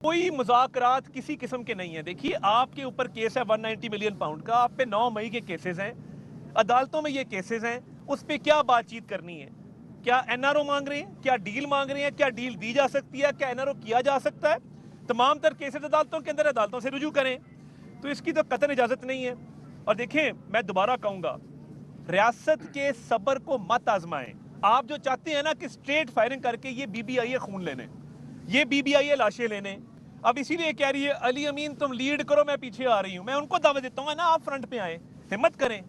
कोई मुज़ाकरात किसी किस्म के नहीं है। देखिए, आपके ऊपर केस है 190 मिलियन पाउंड का, आप पे 9 मई के केसेस हैं, अदालतों में ये केसेस हैं, उस पे क्या बातचीत करनी है? क्या एनआरओ मांग रहे हैं? क्या डील मांग रहे हैं? क्या डील दी जा सकती है? क्या एनआरओ किया जा सकता है? तमाम तर केसेस अदालतों के अंदर, अदालतों से रुजू करें। तो इसकी तो कतई इजाज़त नहीं है। और देखें, मैं दोबारा कहूँगा, रियासत के सब्र को मत आजमाएं। आप जो चाहते हैं ना कि स्ट्रेट फायरिंग करके ये बीबीआई खून लेने, ये बीबीआई लाशें लेने, अब इसीलिए कह रही है अली अमीन तुम लीड करो, मैं पीछे आ रही हूं। मैं उनको दावत देता हूं ना, आप फ्रंट पे आए, हिम्मत करें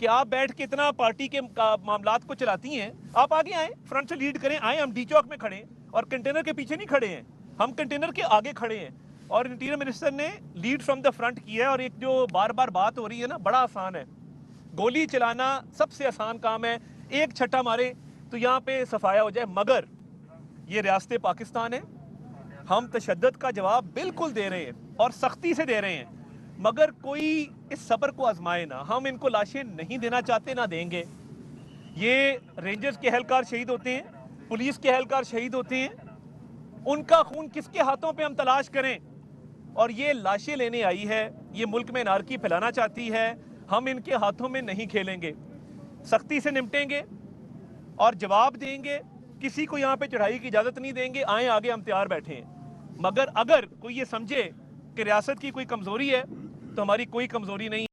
कि आप बैठ के इतना पार्टी के मामलात को चलाती हैं, आप आगे आए, फ्रंट से लीड करें। आए, हम डी चौक में खड़े हैं और कंटेनर के पीछे नहीं खड़े हैं, हम कंटेनर के आगे खड़े हैं। और इंटीरियर मिनिस्टर ने लीड फ्रॉम द फ्रंट किया है। और एक जो बार बार बात हो रही है ना, बड़ा आसान है, गोली चलाना सबसे आसान काम है, एक छट्टा मारे तो यहाँ पे सफाया हो जाए। मगर ये रियासत पाकिस्तान है, हम तशद्दुद का जवाब बिल्कुल दे रहे हैं और सख्ती से दे रहे हैं, मगर कोई इस सब्र को आजमाए ना। हम इनको लाशें नहीं देना चाहते, ना देंगे। ये रेंजर्स के एहलकार शहीद होते हैं, पुलिस के एहलकार शहीद होते हैं, उनका खून किसके हाथों पे हम तलाश करें? और ये लाशें लेने आई है, ये मुल्क में नारकी फैलाना चाहती है। हम इनके हाथों में नहीं खेलेंगे, सख्ती से निपटेंगे और जवाब देंगे। किसी को यहाँ पे चढ़ाई की इजाज़त नहीं देंगे। आए आगे, हम तैयार बैठे हैं। मगर अगर कोई ये समझे कि रियासत की कोई कमज़ोरी है, तो हमारी कोई कमज़ोरी नहीं।